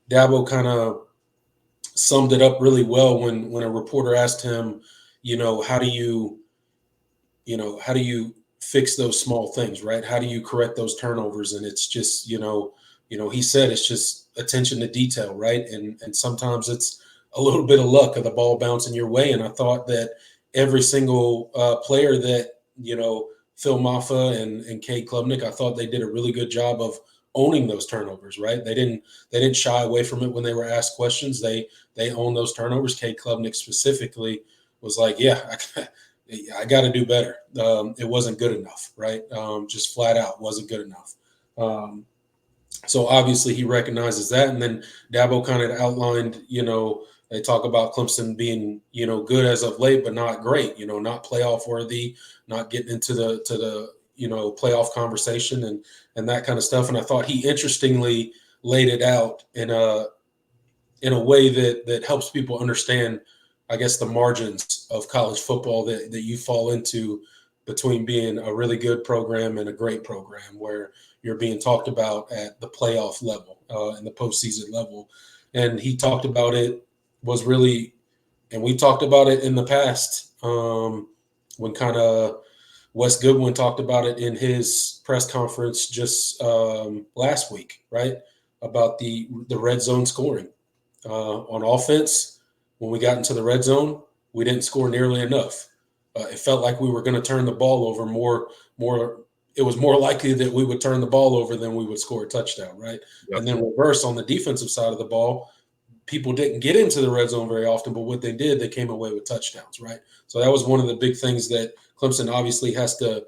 Dabo kind of summed it up really well when a reporter asked him, how do you fix those small things, right? How do you correct those turnovers? And it's just, he said it's just attention to detail, right? And sometimes it's a little bit of luck of the ball bouncing your way. And I thought that every single player that, Phil Maffa and Cade Klubnik, I thought they did a really good job of owning those turnovers, right? They didn't shy away from it when they were asked questions. They owned those turnovers. Cade Klubnik specifically was like, yeah, I got to do better. It wasn't good enough, right? Just flat out wasn't good enough. So obviously he recognizes that. And then Dabo kind of outlined, they talk about Clemson being, good as of late, but not great, not playoff worthy, not getting into the playoff conversation and that kind of stuff. And I thought he interestingly laid it out in a way that helps people understand, I guess, the margins of college football that you fall into between being a really good program and a great program where you're being talked about at the playoff level and the postseason level. And he talked about it was really, and we talked about it in the past when kind of Wes Goodwin talked about it in his press conference just last week, right? About the red zone scoring on offense. When we got into the red zone, we didn't score nearly enough. It felt like we were going to turn the ball over more. It was more likely that we would turn the ball over than we would score a touchdown, right? Yep. And then reverse on the defensive side of the ball, people didn't get into the red zone very often, but what they did, they came away with touchdowns, right? So that was one of the big things that Clemson obviously has to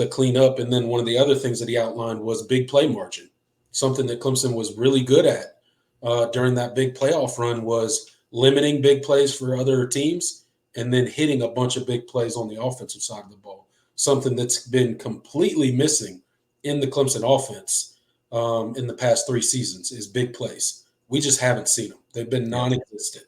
clean up. And then one of the other things that he outlined was big play margin, something that Clemson was really good at during that big playoff run was limiting big plays for other teams and then hitting a bunch of big plays on the offensive side of the ball, something that's been completely missing in the Clemson offense in the past 3 seasons is big plays. We just haven't seen them. They've been non-existent.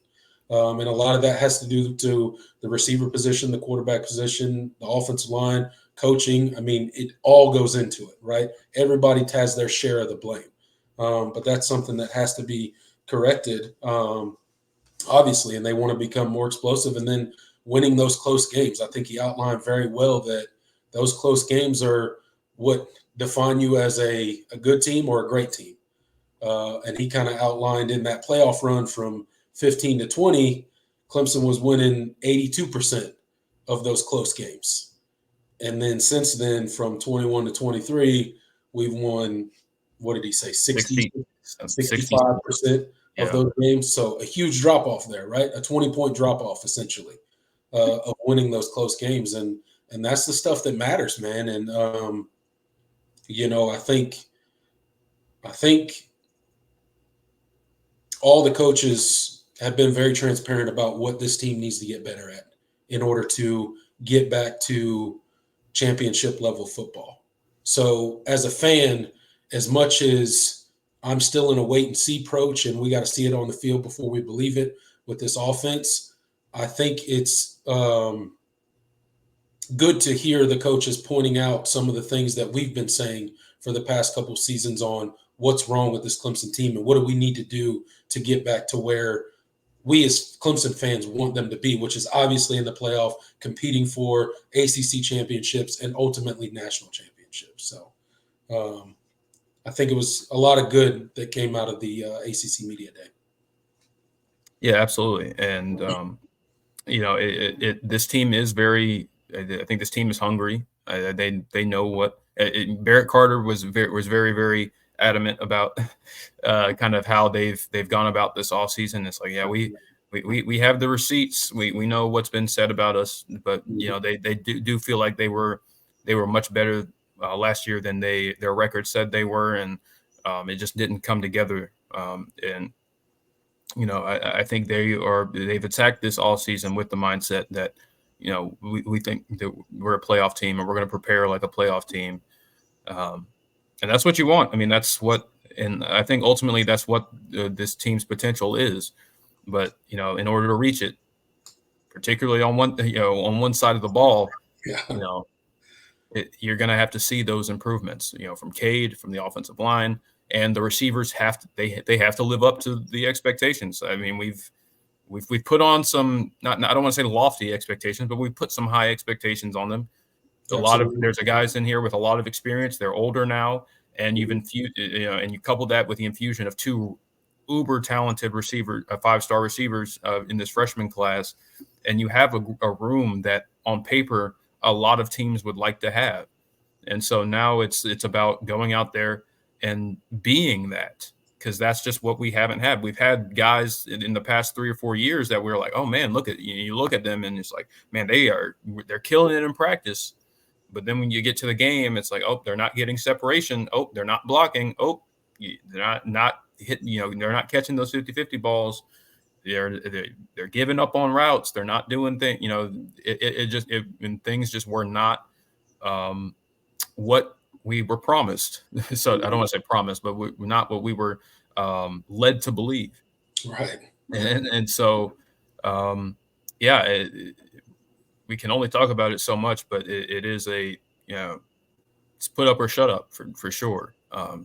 And a lot of that has to do to the receiver position, the quarterback position, the offensive line, coaching. I mean, it all goes into it, right? Everybody has their share of the blame. But that's something that has to be corrected, obviously, and they want to become more explosive and then winning those close games. I think he outlined very well that those close games are what define you as a good team or a great team. And he kind of outlined in that playoff run from 15 to 20, Clemson was winning 82% of those close games. And then since then, from 21 to 23, we've won, what did he say, 65% of those games. So a huge drop-off there, right? A 20-point drop-off, essentially, of winning those close games. And that's the stuff that matters, man. And, I think all the coaches have been very transparent about what this team needs to get better at in order to get back to championship level football. So as a fan, as much as I'm still in a wait and see approach and we got to see it on the field before we believe it with this offense, I think it's good to hear the coaches pointing out some of the things that we've been saying for the past couple seasons on what's wrong with this Clemson team and what do we need to do to get back to where we as Clemson fans want them to be, which is obviously in the playoff, competing for ACC championships and ultimately national championships. So I think it was a lot of good that came out of the ACC Media Day. Yeah, absolutely. And, this team is I think this team is hungry. They know what Barrett Carter was very, very adamant about kind of how they've gone about this offseason. It's like, yeah, we have the receipts. We know what's been said about us, but they do feel like they were much better last year than their record said they were, and it just didn't come together. And I think they've attacked this all season with the mindset that we think that we're a playoff team and we're going to prepare like a playoff team. And that's what you want. I mean, and I think ultimately that's what this team's potential is. But, in order to reach it, particularly on one side of the ball, you're going to have to see those improvements, from Cade, from the offensive line, and the receivers have to they have to live up to the expectations. I mean, we've put on some I don't want to say lofty expectations, but we've put some high expectations on them. There's a guys in here with a lot of experience. They're older now, and you've infused, and you couple that with the infusion of two uber talented receivers, 5-star receivers in this freshman class, and you have a room that on paper a lot of teams would like to have. And so now it's about going out there and being that, because that's just what we haven't had. We've had guys in the past 3 or 4 years that we're like, oh man, look at you look at them and it's like, man, they're killing it in practice. But then when you get to the game, it's like, oh, they're not getting separation. Oh, they're not blocking. Oh, they're not hitting, they're not catching those 50-50 balls. They're giving up on routes. They're not doing things, and things just were not what we were promised. So I don't want to say promised, but we're not what we were led to believe. Right. And so, we can only talk about it so much, but it is it's put up or shut up for sure.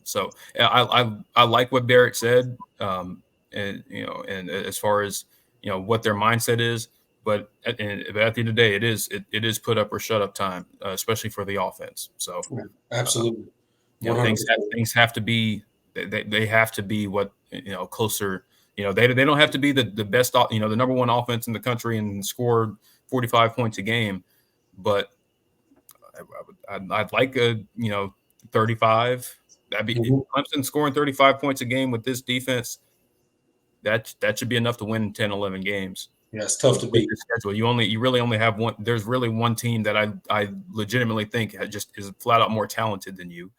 So I like what Barrett said, and as far as what their mindset is, but at the end of the day, it is put up or shut up time, especially for the offense. So absolutely, things have to be they have to be what closer. They don't have to be the best, the number one offense in the country and score 45 points a game, but I'd like a 35. That'd be Clemson scoring 35 points a game with this defense. That should be enough to win 10, 11 games. Yeah, it's tough to beat. You really only have one. There's really one team that I legitimately think just is flat out more talented than you,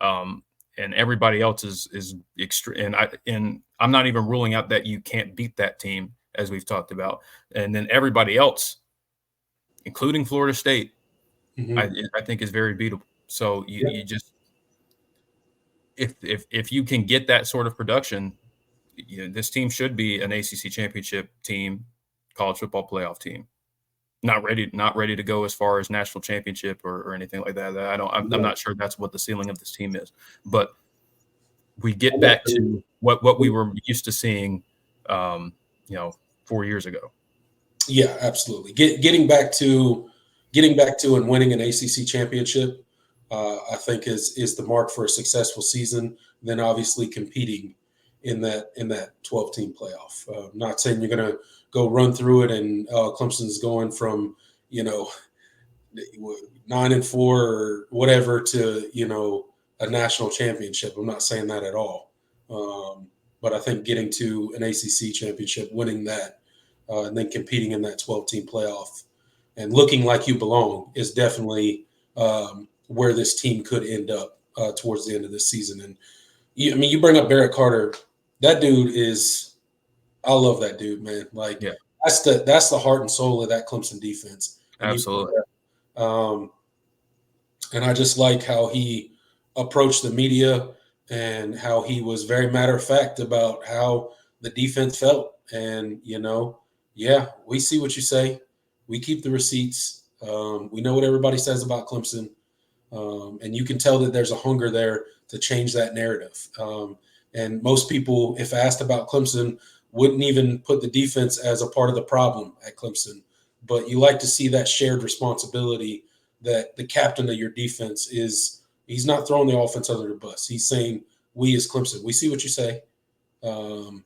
and everybody else is extreme. And I'm not even ruling out that you can't beat that team, as we've talked about. And then everybody else, including Florida State, I think is very beatable. So you just if you can get that sort of production, this team should be an ACC championship team, college football playoff team. Not ready to go as far as national championship or anything like that. I'm not sure that's what the ceiling of this team is, but we get back to what we were used to seeing, 4 years ago. Yeah, absolutely. Getting back to and winning an ACC championship, I think is the mark for a successful season. Then obviously competing in that 12-team playoff. Not saying you're going to go run through it and Clemson's going from 9-4 or whatever to a national championship. I'm not saying that at all. But I think getting to an ACC championship, winning that, and then competing in that 12-team playoff and looking like you belong is definitely where this team could end up towards the end of this season. And you bring up Barrett Carter. That dude I love that dude, man. Like, that's the heart and soul of that Clemson defense. And absolutely. And I just like how he approached the media and how he was very matter of fact about how the defense felt. And, we see what you say. We keep the receipts. We know what everybody says about Clemson. And you can tell that there's a hunger there to change that narrative. And most people, if asked about Clemson, wouldn't even put the defense as a part of the problem at Clemson. But you like to see that shared responsibility that the captain of your defense he's not throwing the offense under the bus. He's saying, we as Clemson, we see what you say, and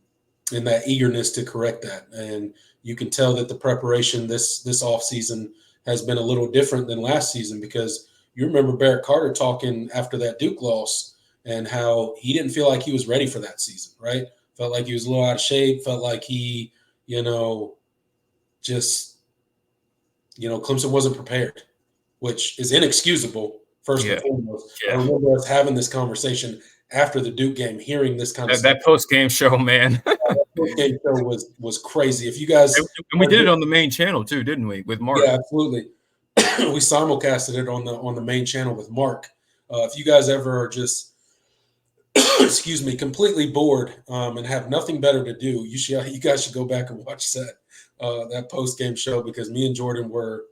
that eagerness to correct that. And you can tell that the preparation this offseason has been a little different than last season, because you remember Barrett Carter talking after that Duke loss and how he didn't feel like he was ready for that season, right? Felt like he was a little out of shape, felt like he, Clemson wasn't prepared, which is inexcusable, first and foremost. Yeah. I remember us having this conversation after the Duke game, hearing this kind of stuff. That post-game show, man. That post-game show was crazy. If you guys – And we did it on the main channel too, didn't we, with Mark? Yeah, absolutely. We simulcasted it on the main channel with Mark. If you guys ever are just – excuse me, completely bored and have nothing better to do, you guys should go back and watch that post-game show, because me and Jordan were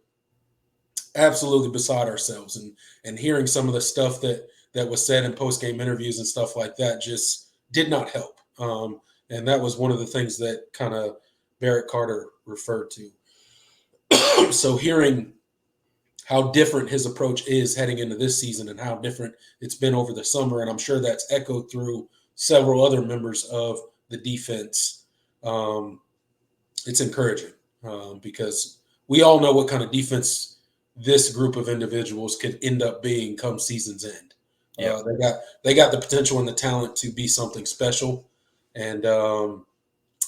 absolutely beside ourselves and hearing some of the stuff that that was said in post-game interviews and stuff like that just did not help. And that was one of the things that kind of Barrett Carter referred to. So hearing how different his approach is heading into this season and how different it's been over the summer, and I'm sure that's echoed through several other members of the defense, it's encouraging because we all know what kind of defense this group of individuals could end up being come season's end. Yeah. They got the potential and the talent to be something special, and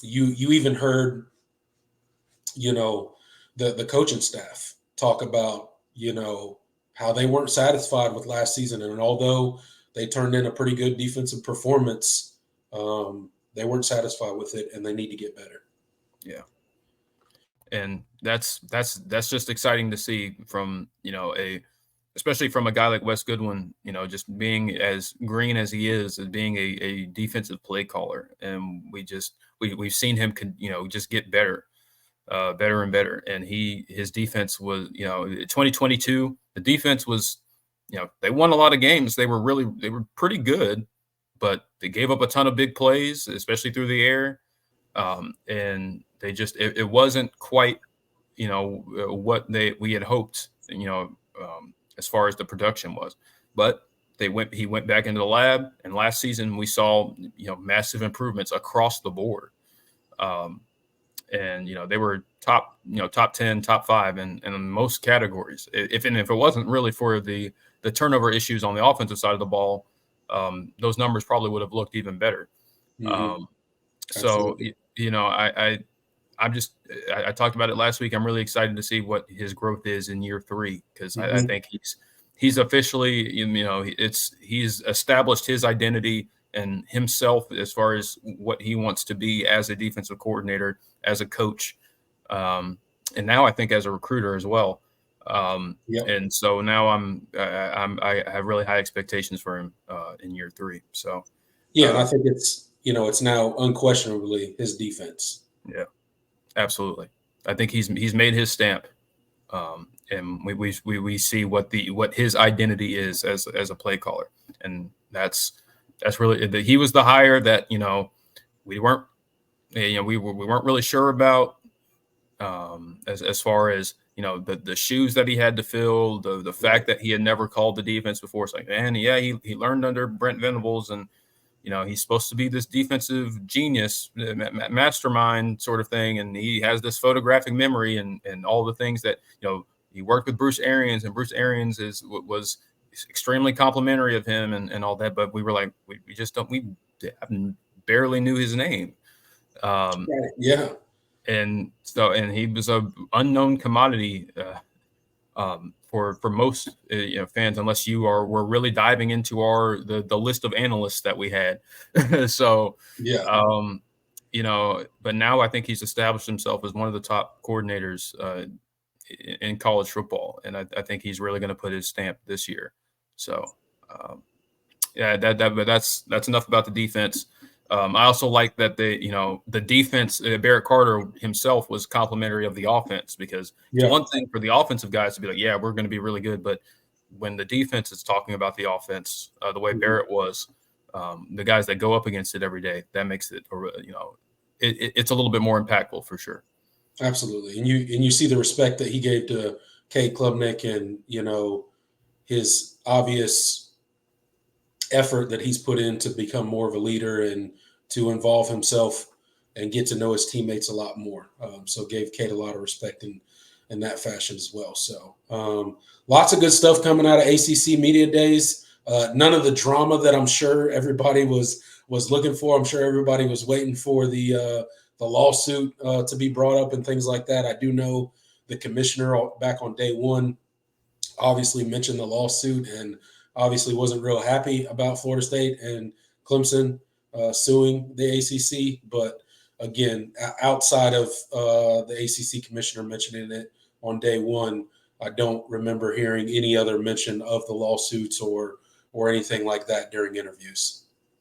you even heard, the coaching staff talk about, how they weren't satisfied with last season, and although they turned in a pretty good defensive performance, they weren't satisfied with it, and they need to get better. Yeah. And that's just exciting to see from, especially from a guy like Wes Goodwin, just being as green as he is, as being a defensive play caller. And we've seen him, just get better and better. And his defense was, 2022, the defense was, they won a lot of games. They were pretty good, but they gave up a ton of big plays, especially through the air. And they just, it wasn't quite, what we had hoped, as far as the production was, but he went back into the lab, and last season we saw, massive improvements across the board. And, they were top 10, top 5 in most categories. If it wasn't really for the turnover issues on the offensive side of the ball, those numbers probably would have looked even better. Mm-hmm. So, I talked about it last week. I'm really excited to see what his growth is in year 3, because I think he's officially, he's established his identity and himself as far as what he wants to be as a defensive coordinator, as a coach, and now I think as a recruiter as well. And so now I have really high expectations for him in year 3. So and I think it's now unquestionably his defense. Yeah, absolutely. I think he's made his stamp, and we see what his identity is as a play caller, and that's really, he was the hire that we weren't we weren't really sure about, as far as the shoes that he had to fill, the fact that he had never called the defense before. It's like, man, yeah, he learned under Brent Venables, and he's supposed to be this defensive genius, mastermind sort of thing. And he has this photographic memory and all the things that, he worked with Bruce Arians, and Bruce Arians was extremely complimentary of him and all that. But we were like, we barely knew his name. Yeah. And he was a unknown commodity, for most fans, unless you were really diving into the list of analysts that we had. So but now I think he's established himself as one of the top coordinators in college football, and I think he's really going to put his stamp this year. So but that's enough about the defense. I also like that the defense, Barrett Carter himself was complimentary of the offense, because it's one thing for the offensive guys to be like, yeah, we're going to be really good. But when the defense is talking about the offense, the way Barrett was, the guys that go up against it every day, that makes it, it's a little bit more impactful for sure. Absolutely. And you see the respect that he gave to Cade Klubnik, and, his obvious effort that he's put in to become more of a leader and to involve himself and get to know his teammates a lot more. So gave Cade a lot of respect in that fashion as well. So lots of good stuff coming out of ACC Media Days. None of the drama that I'm sure everybody was looking for. I'm sure everybody was waiting for the lawsuit to be brought up and things like that. I do know the commissioner back on day 1 obviously mentioned the lawsuit, and obviously wasn't real happy about Florida State and Clemson suing the ACC. But again, outside of the ACC commissioner mentioning it on day 1, I don't remember hearing any other mention of the lawsuits or anything like that during interviews.